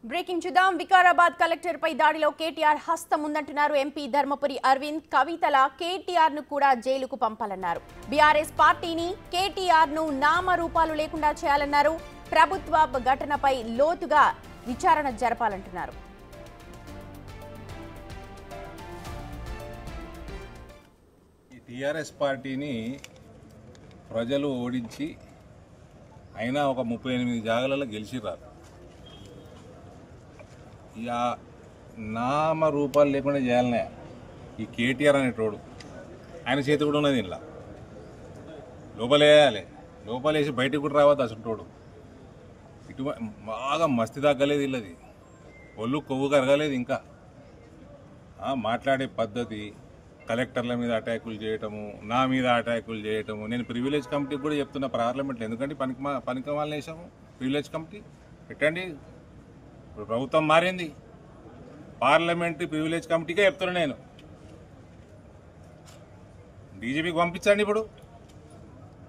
Breaking చూద్దాం. Vikarabad collector పై దాడిలో కేటీఆర్ హస్తం ఉందంటున్నారు ఎంపీ ధర్మపురి అరవింద్. కవితల కేటీఆర్ ను కూడా జైలుకు పంపాలన్నారు. బీఆర్ఎస్ పార్టీని కేటీఆర్ ను నామరూపాలు లేకుండా చేయాలన్నారు. ప్రభుత్వ ఘటనపై లోతుగా విచారణ జరపాలంటున్నారు. టీఆర్ఎస్ పార్టీని ప్రజలు ఓడించి అయినా ఒక 38 జాగాలలో గెలిచిరారు. ఇక నామరూపాలు లేకుండా చేయాలనే ఈ కేటీఆర్ అనేటోడు ఆయన చేతి కూడా ఉన్నది. ఇలా లోపలేయాలి, లోపలేసి బయటకు కూడా రావద్దు అసలు. ఇటు బాగా మస్తి తగ్గలేదు, ఇల్లది ఒళ్ళు కొవ్వు కరగలేదు. ఇంకా మాట్లాడే పద్ధతి, కలెక్టర్ల మీద అటాకులు చేయటము, నా మీద అటాకులు చేయటము. నేను ప్రివిలేజ్ కమిటీకి కూడా చెప్తున్నా పార్లమెంట్లో, ఎందుకంటే పనికి వాళ్ళని వేసాము. ప్రివిలేజ్ కమిటీ పెట్టండి. ఇప్పుడు ప్రభుత్వం మారింది, పార్లమెంటరీ ప్రివిలేజ్ కమిటీకే చెప్తున్నా నేను. డీజీపీకి పంపించండి. ఇప్పుడు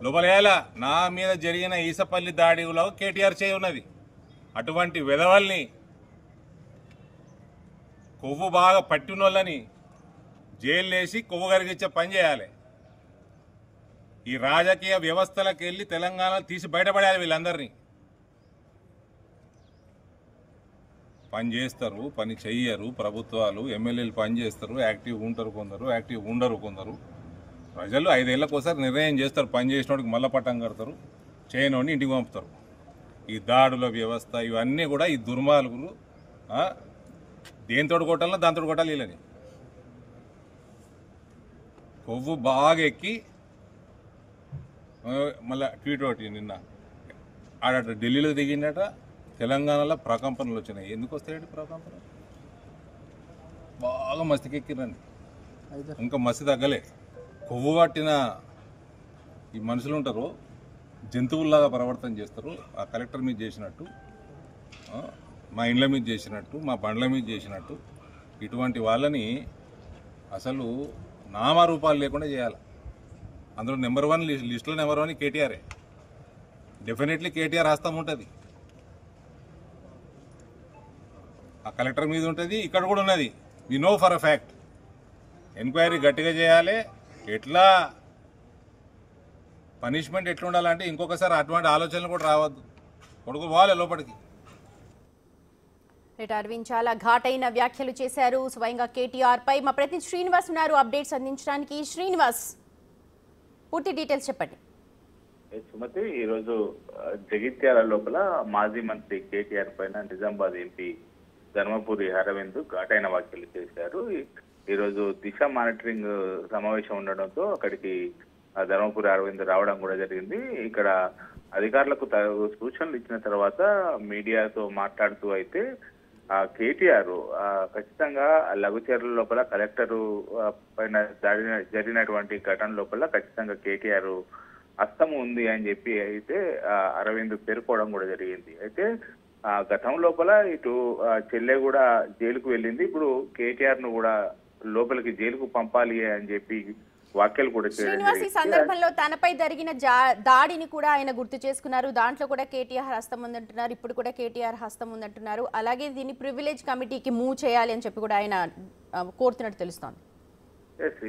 లోపలేయాల నా మీద జరిగిన ఈసపల్లి దాడిలో కేటీఆర్ చేయి ఉన్నది. అటువంటి వెధవల్ని, కొవ్వు బాగా పట్టినోళ్ళని జైలు వేసి కొవ్వు కరిగించే పని చేయాలి. ఈ రాజకీయ వ్యవస్థలకు వెళ్ళి తెలంగాణ తీసి బయటపడేయాలి. వీళ్ళందరినీ పని చేస్తారు, పని చెయ్యరు. ప్రభుత్వాలు ఎమ్మెల్యేలు పని చేస్తారు, యాక్టివ్ ఉంటారు కొందరు, యాక్టివ్ ఉండరు కొందరు. ప్రజలు 5 ఏళ్ళకోసారి నిర్ణయం చేస్తారు. పని చేసినోడికి మళ్ళా పట్టం కడతారు, చేయనోడిని ఇంటికి పంపుతారు. ఈ దాడుల వ్యవస్థ ఇవన్నీ కూడా ఈ దుర్మార్గులు దేనితోటి కొట్టాలన్నా దాంతో కొట్టాలి. వీళ్ళని కొవ్వు బాగా ఎక్కి మళ్ళీ ట్వీట్ ఒకటి నిన్న ఆడట ఢిల్లీలో దిగిందట. తెలంగాణలో ప్రకంపనలు వచ్చినాయి. ఎందుకు వస్తాయండి ప్రకంపనలు? బాగా మస్తికెక్కిరండి, ఇంకా మస్తి తగ్గలే. కొవ్వు పట్టిన ఈ మనుషులు ఉంటారు, జంతువుల్లాగా ప్రవర్తన చేస్తారు. ఆ కలెక్టర్ మీద చేసినట్టు, మా ఇండ్ల మీద చేసినట్టు, మా బండ్ల మీద చేసినట్టు. ఇటువంటి వాళ్ళని అసలు నామరూపాలు లేకుండా చేయాలి. అందులో నెంబర్ 1 లిస్టులో నెంబర్ 1 కేటీఆరే. డెఫినెట్లీ కేటీఆర్ హస్తం ఉంటుంది. ఆ కలెక్టర్ మీద ఉంటుంది, ఇక్కడ కూడా ఉన్నది. We know for a fact. Enquiry గట్టిగా చేయాలి. ఎట్లా పనిష్మెంట్ ఎట్లా ఉండాలంటే ఇంకొకసారి అటువంటి ఆలోచనలు కూడా రావద్దు. కొడుకు పోవాలి లోపలికి. అరవింద్ చాలా ఘాటైన వ్యాఖ్యలు చేశారు స్వయంగా కేటీఆర్ పై. మా ప్రతినిధి శ్రీనివాస్ ఉన్నారు అప్డేట్స్ అందించడానికి. శ్రీనివాస్, పూర్తి డీటెయిల్స్ చెప్పండి. సుమతి, ఈరోజు జగిత్యాల లోపల మాజీ మంత్రి కేటీఆర్ పైన నిజామాబాద్ ఎంపీ ధర్మపురి అరవింద్ ఘాటైన వ్యాఖ్యలు చేశారు. ఈరోజు దిశ మానిటరింగ్ సమావేశం ఉండడంతో అక్కడికి ధర్మపురి అరవింద్ రావడం కూడా జరిగింది. ఇక్కడ అధికారులకు సూచనలు ఇచ్చిన తర్వాత మీడియాతో మాట్లాడుతూ అయితే కేటీఆర్ ఖచ్చితంగా లఘుచర్ల లోపల కలెక్టర్ పైన జరిగినటువంటి ఘటన లోపల ఖచ్చితంగా కేటీఆర్ హస్తం ఉంది అని చెప్పి అయితే అరవింద్ పేర్కోవడం కూడా జరిగింది. అయితే గతం లోపల ఇటు చెల్లె కూడా జైలుకు వెళ్ళింది. ఇప్పుడు కేటీఆర్ ను కూడా లోపలికి జైలుకు పంపాలి అని చెప్పి వ్యాఖ్యలు కూడా శ్రీనివాస్ ఈ సందర్భంలో తనపై జరిగిన దాడిని కూడా ఆయన గుర్తు చేసుకున్నారు. దాంట్లో కూడా కేటీఆర్ హస్తం ఉందంటున్నారు. ఇప్పుడు కూడా కేటీఆర్ హస్తం ఉందంటున్నారు. అలాగే దీన్ని ప్రివిలేజ్ కమిటీకి మూవ్ చేయాలి అని చెప్పి కూడా ఆయన కోరుతున్నట్టు తెలుస్తోంది.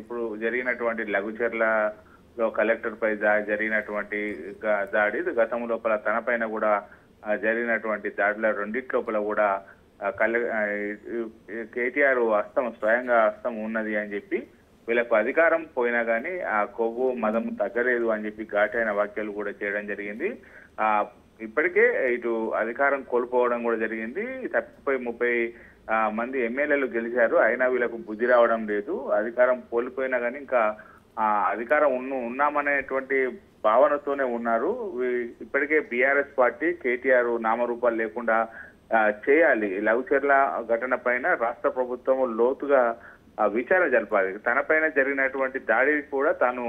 ఇప్పుడు జరిగినటువంటి లఘుచర్లలో కలెక్టర్ పై జరిగినటువంటి దాడి, గతం లోపల తన పైన కూడా జరిగినటువంటి దాడిలో రెండిట్లోపల కూడా కేటీఆర్ స్వయంగా హస్తం ఉన్నది అని చెప్పి, వీళ్ళకు అధికారం పోయినా కానీ ఆ కొవ్వు మదం తగ్గలేదు అని చెప్పి ఘాటైన వ్యాఖ్యలు కూడా చేయడం జరిగింది. ఇప్పటికే ఇటు అధికారం కోల్పోవడం కూడా జరిగింది. 30 మంది ఎమ్మెల్యేలు గెలిచారు, అయినా వీళ్ళకు బుద్ధి రావడం లేదు. అధికారం కోల్పోయినా కానీ ఇంకా అధికారం ఉన్నామనేటువంటి భావనతోనే ఉన్నారు. ఇప్పటికే బీఆర్ఎస్ పార్టీ కేటీఆర్ నామరూపాలు లేకుండా చేయాలి. లఘుచర్ల ఘటన పైన రాష్ట్ర ప్రభుత్వం లోతుగా విచారణ జరపాలి. తన పైన జరిగినటువంటి దాడికి కూడా తాను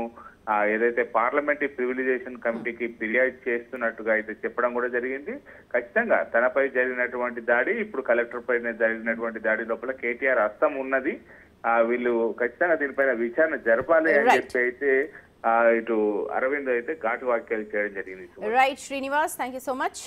ఏదైతే పార్లమెంటరీ ప్రివిలైజేషన్ కమిటీకి ఫిర్యాదు చేస్తున్నట్టుగా అయితే చెప్పడం కూడా జరిగింది. ఖచ్చితంగా తనపై జరిగినటువంటి దాడి, ఇప్పుడు కలెక్టర్ పైన జరిగినటువంటి దాడి లోపల కేటీఆర్ హస్తం ఉన్నది. వీళ్ళు ఖచ్చితంగా దీనిపైన విచారణ జరపాలి అని చెప్పి అయితే ఇటు అరవింద్ అయితే ఘాటు వ్యాఖ్యలు చేయడం జరిగింది. Right Srinivas, thank you so much.